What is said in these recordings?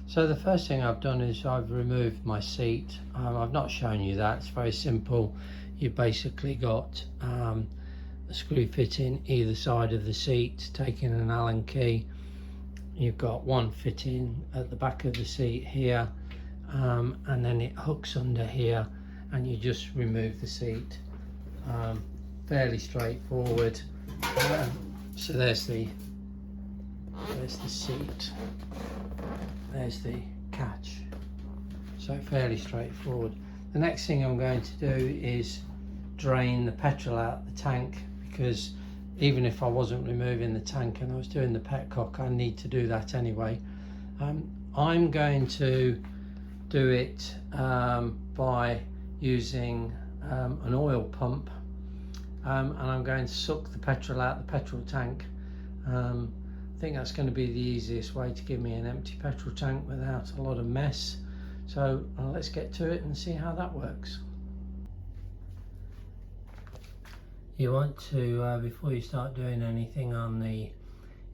So the first thing I've done is I've removed my seat. I've not shown you that, it's very simple. You've basically got a screw fitting either side of the seat, taking an Allen key. You've got one fitting at the back of the seat here, and then it hooks under here, and you just remove the seat. Fairly straightforward. So there's the seat, there's the catch, so fairly straightforward. The next thing I'm going to do is drain the petrol out of the tank, because even if I wasn't removing the tank and I was doing the Petcock, I need to do that anyway. I'm going to do it by using an oil pump, and I'm going to suck the petrol out the petrol tank. I think that's going to be the easiest way to give me an empty petrol tank without a lot of mess. So let's get to it and see how that works. You want to, before you start doing anything on the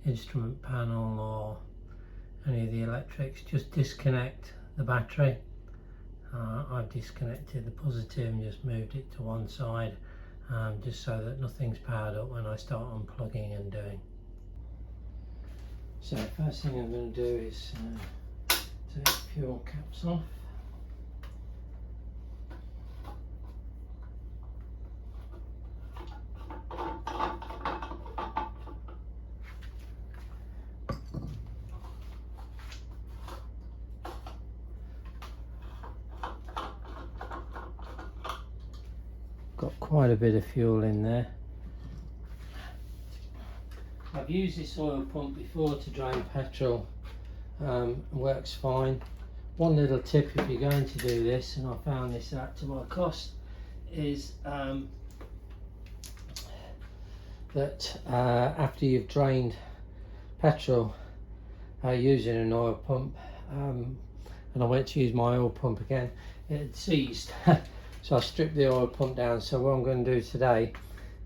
instrument panel or any of the electrics, just disconnect the battery. I've disconnected the positive and just moved it to one side, just so that nothing's powered up when I start unplugging and doing. So first thing I'm going to do is take fuel caps off. Got quite a bit of fuel in there. I've used this oil pump before to drain petrol, works fine. One little tip if you're going to do this, and I found this out to my cost, is that after you've drained petrol using an oil pump, and I went to use my oil pump again, it had seized. So I stripped the oil pump down. So what I'm going to do today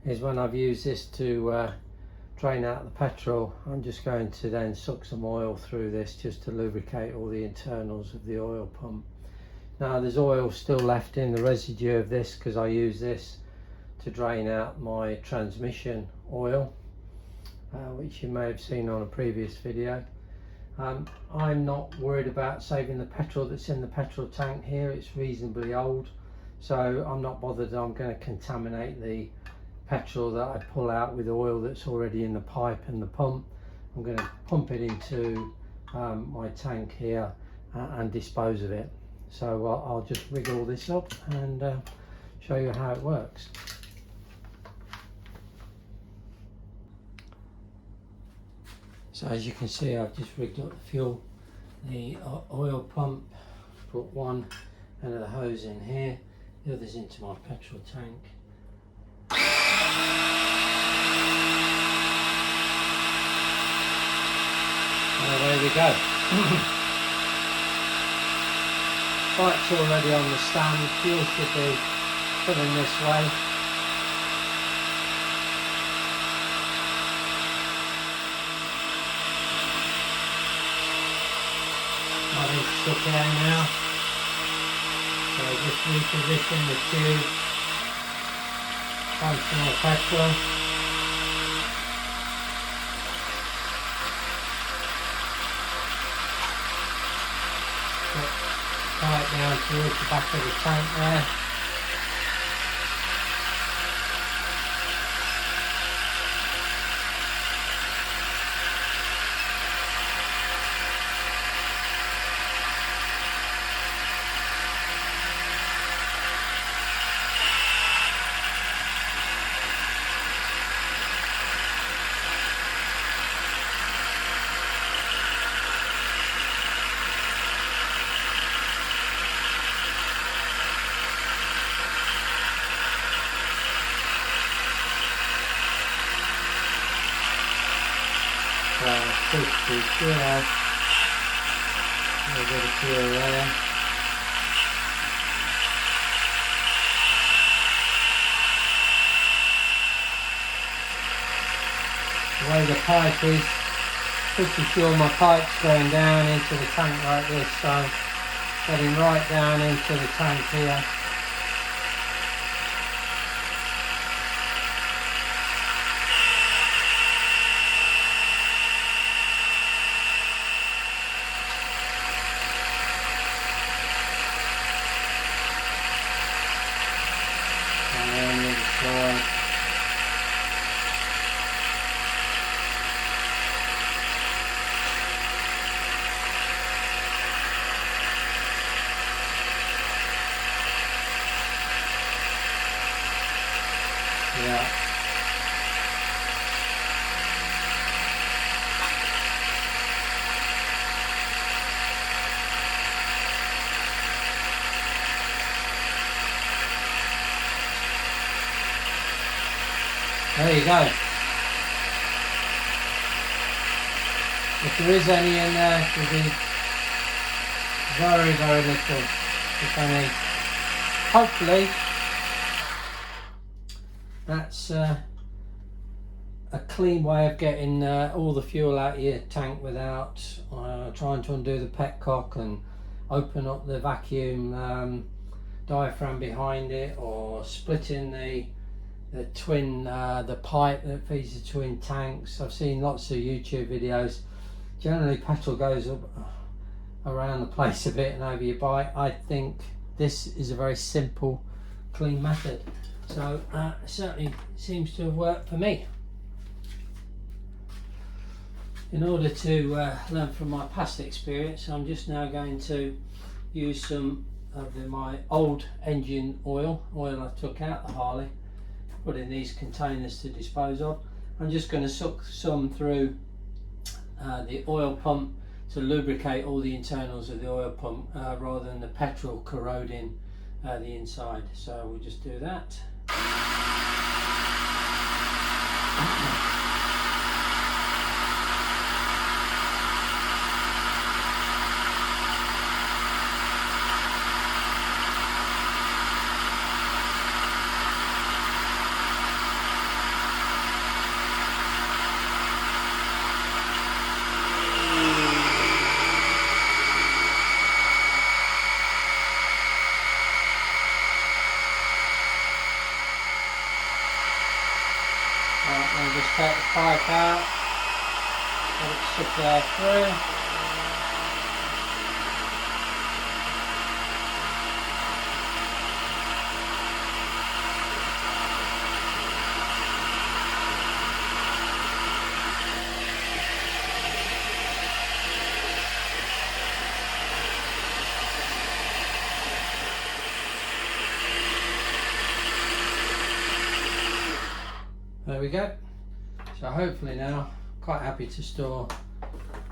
is, when I've used this to drain out the petrol, I'm just going to then suck some oil through this just to lubricate all the internals of the oil pump. Now there's oil still left in the residue of this, because I use this to drain out my transmission oil, which you may have seen on a previous video. I'm not worried about saving the petrol that's in the petrol tank here. It's reasonably old, so I'm not bothered. I'm going to contaminate the petrol that I pull out with oil that's already in the pipe and the pump. I'm going to pump it into my tank here and dispose of it. So I'll just rig all this up and show you how it works. So as you can see, I've just rigged up the fuel, the oil pump, put one end of the hose in here, the other's into my petrol tank. And away we go. Bike's already on the stand, fuel should be coming this way. Nothing stuck there now. So just reposition the tube, onto more petrol. Tie it down towards the back of the tank there. Push the fuel off, a little bit of fuel there. The way the pipe is, pretty sure my pipe's going down into the tank like this, so getting right down into the tank here. And then the other side. Yeah. There you go. If there is any in there, it will be very, very little, if any. Hopefully, that's a clean way of getting all the fuel out of your tank without trying to undo the petcock and open up the vacuum diaphragm behind it, or splitting the twin the pipe that feeds the twin tanks. I've seen lots of YouTube videos. Generally petrol goes up around the place a bit and over your bike. I think this is a very simple, clean method, so certainly seems to have worked for me. In order to learn from my past experience, I'm just now going to use some of my old engine oil I took out the Harley, put in these containers to dispose of. I'm just going to suck some through the oil pump to lubricate all the internals of the oil pump rather than the petrol corroding the inside. So we'll just do that. And just take the pipe out, let it suck air through. There we go. So hopefully now, quite happy to store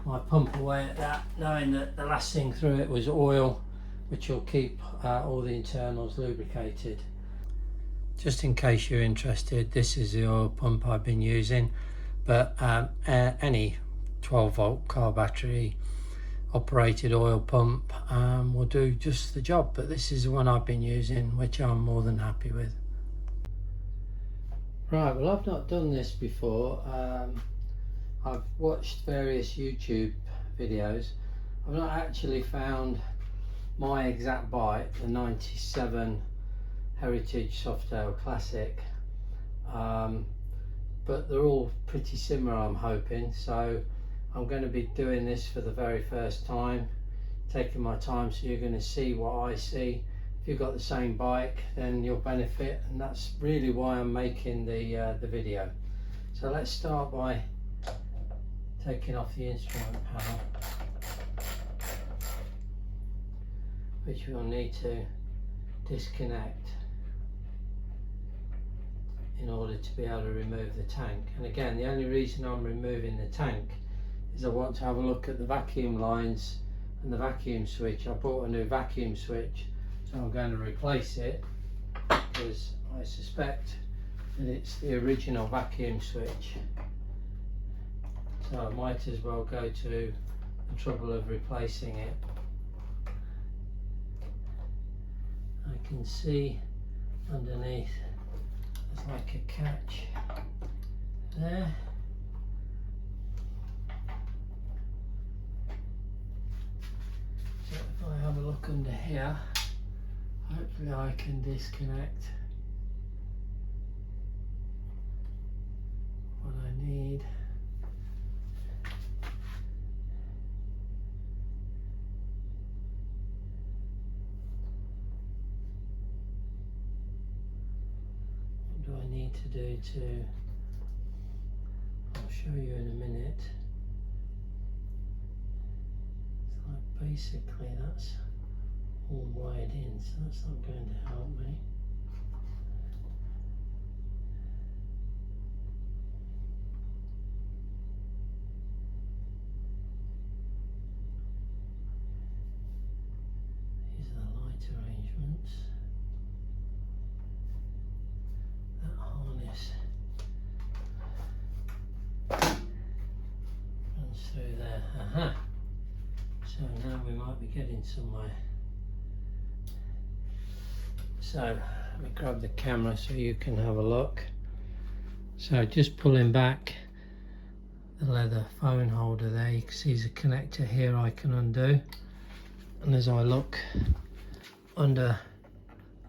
my pump away at that, knowing that the last thing through it was oil, which will keep all the internals lubricated. Just in case you're interested, this is the oil pump I've been using, but any 12 volt car battery operated oil pump will do just the job, but this is the one I've been using, which I'm more than happy with. Right, well, I've not done this before. I've watched various YouTube videos. I've not actually found my exact bike, the 97 Heritage Softail Classic, but they're all pretty similar, I'm hoping. So I'm going to be doing this for the very first time, taking my time, so you're going to see what I see. If you've got the same bike, then you'll benefit, and that's really why I'm making the video. So let's start by taking off the instrument panel, which we'll need to disconnect in order to be able to remove the tank. And again, the only reason I'm removing the tank is I want to have a look at the vacuum lines and the vacuum switch. I bought a new vacuum switch, so I'm going to replace it because I suspect that it's the original vacuum switch. So I might as well go to the trouble of replacing it. I can see underneath there's like a catch there. look under here. Hopefully I can disconnect what I need. What do I need to do to, I'll show you in a minute. It's like basically that's all wired in, so that's not going to help me. These are the light arrangements. That harness runs through there. Aha! So now we might be getting somewhere. So let me grab the camera so you can have a look. So just pulling back the leather phone holder there, you can see there's a connector here I can undo, and as I look under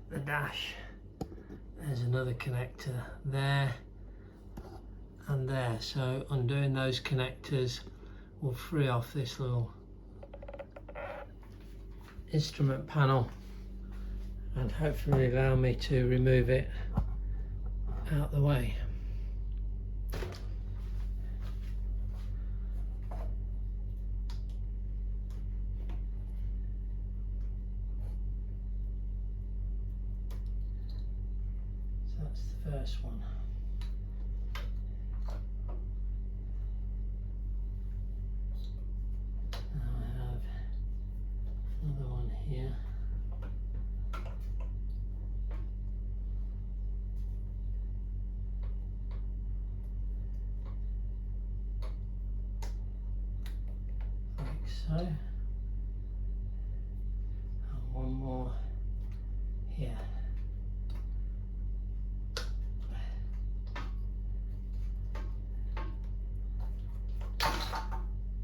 the dash there's another connector there and there, so undoing those connectors will free off this little instrument panel and hopefully allow me to remove it out the way. So that's the first one. Now I have another one here. So, and one more here.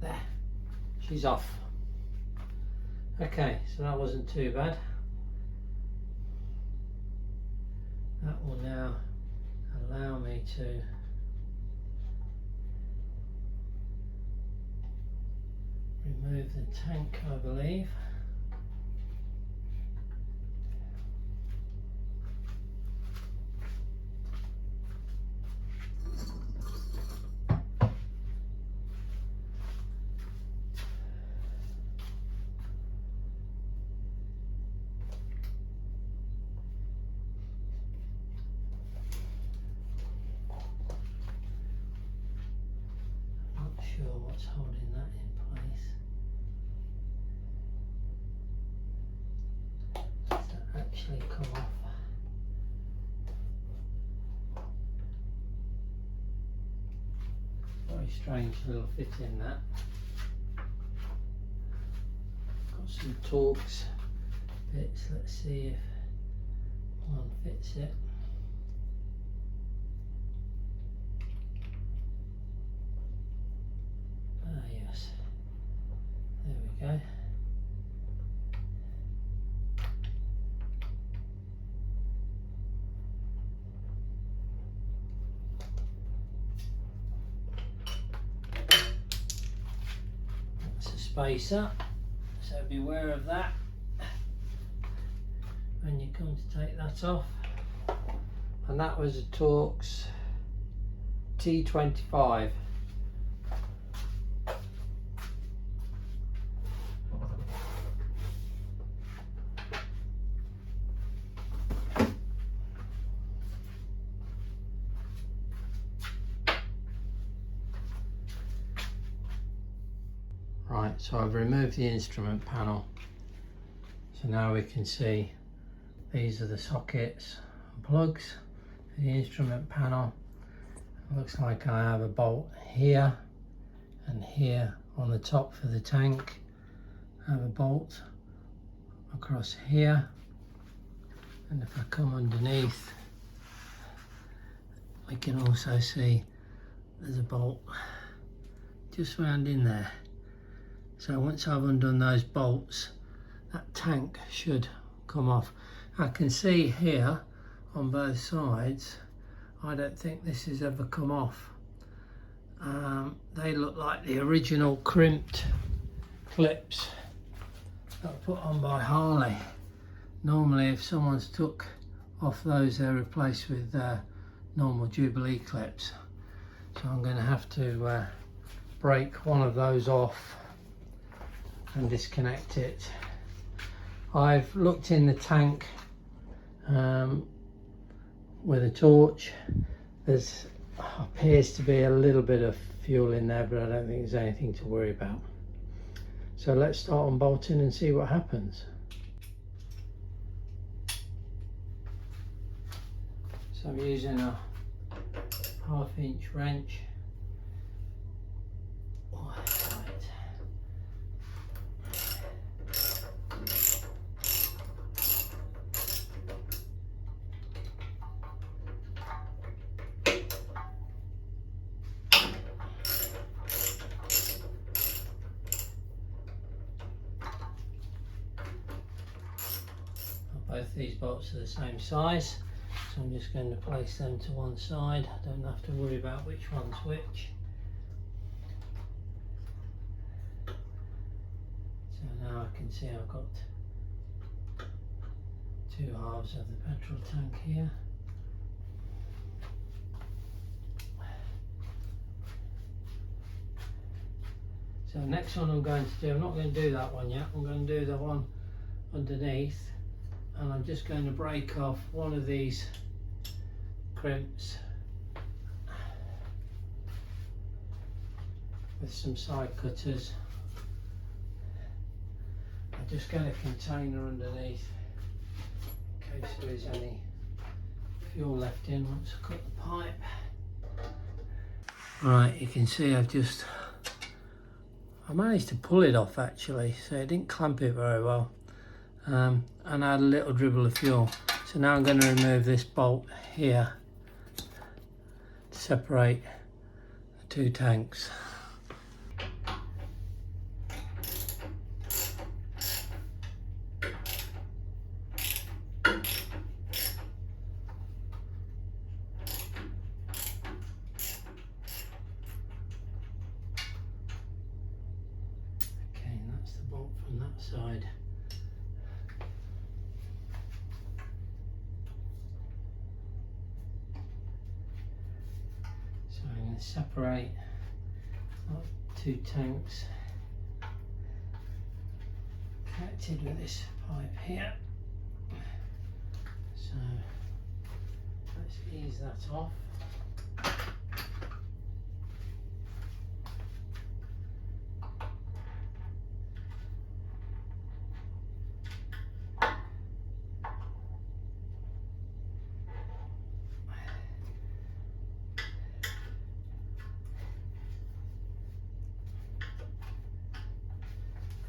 There, she's off. Okay, so that wasn't too bad. That will now allow me to remove the tank, I believe. I'm not sure what's holding that in place. Actually come off. Very strange little fit in that. Got some Torx bits, let's see if one fits it. Ah yes, there we go. Spacer, so beware of that when you come to take that off. And that was a Torx T25. Right, so I've removed the instrument panel, so now we can see these are the sockets and plugs for the instrument panel. It looks like I have a bolt here and here on the top for the tank. I have a bolt across here, and if I come underneath we can also see there's a bolt just round in there. So once I've undone those bolts, that tank should come off. I can see here on both sides, I don't think this has ever come off. They look like the original crimped clips that were put on by Harley. Normally if someone's took off those, they're replaced with normal Jubilee clips. So I'm going to have to break one of those off and disconnect it. I've looked in the tank with a torch. There's appears to be a little bit of fuel in there, but I don't think there's anything to worry about. So let's start unbolting and see what happens. So I'm using a 1/2-inch wrench. Both these bolts are the same size, so I'm just going to place them to one side. I don't have to worry about which one's which. So now I can see I've got 2 halves of the petrol tank here. So next one I'm going to do, I'm not going to do that one yet, I'm going to do the one underneath. And I'm just going to break off one of these crimps with some side cutters. I just get a container underneath in case there is any fuel left in once I cut the pipe. Right, you can see I managed to pull it off actually, so I didn't clamp it very well. And I had a little dribble of fuel. So now I'm going to remove this bolt here to separate the 2 tanks. Okay, and that's the bolt from that side. I'm going to separate 2 tanks connected with this pipe here. So let's ease that off.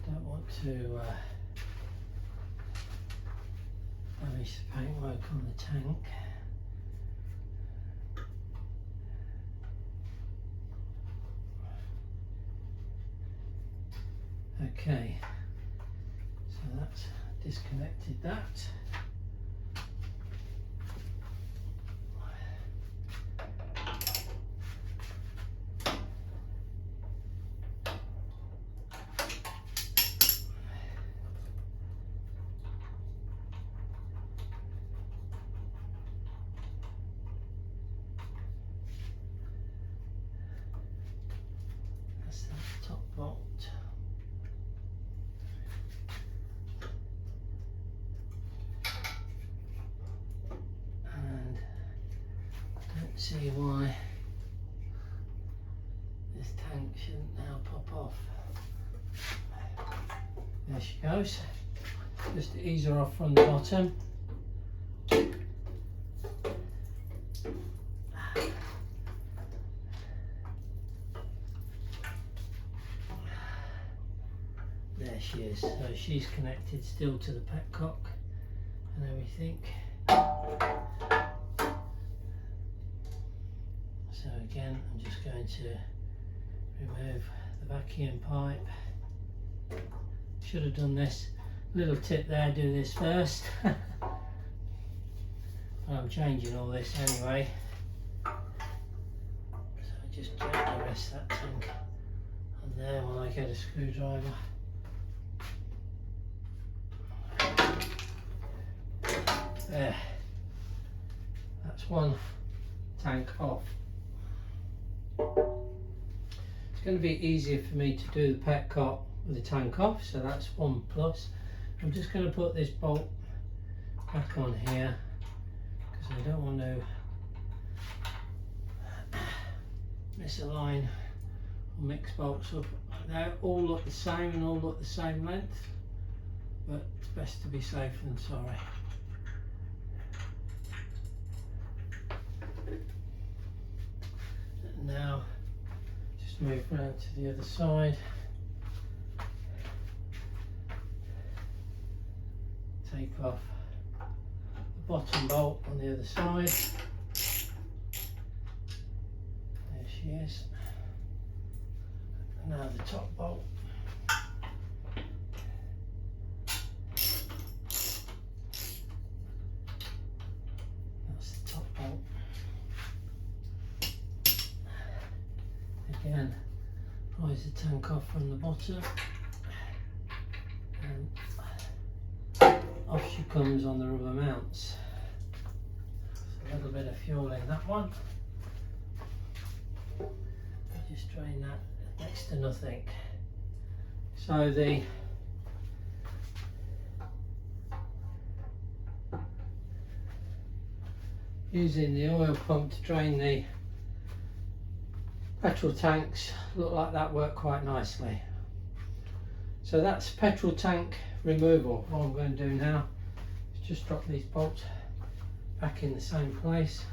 Don't want to damage the paintwork on the tank. Okay, so that's disconnected that. That's that top bolt. And I don't see why this tank shouldn't now pop off. There she goes. Just to ease her off from the bottom. There she is. So she's connected still to the Petcock and everything. So again, I'm just going to remove the vacuum pipe. Should have done this Little tip there, do this first. I'm changing all this anyway. So just gently rest that tank on there while I get a screwdriver. There. That's one tank off. It's going to be easier for me to do the Petcock with the tank off, so that's one plus. I'm just going to put this bolt back on here because I don't want to misalign or mix bolts up. They all look the same and all look the same length, but it's best to be safe than sorry. And now just move around to the other side. Take off the bottom bolt on the other side. There she is. And now the top bolt. That's the top bolt. Again, prise the tank off from the bottom. And off she comes on the rubber mounts. There's a little bit of fuel in that one. Just drain that next to nothing. So using the oil pump to drain the petrol tanks, look like that worked quite nicely. So that's petrol tank removal. What I'm going to do now is just drop these bolts back in the same place.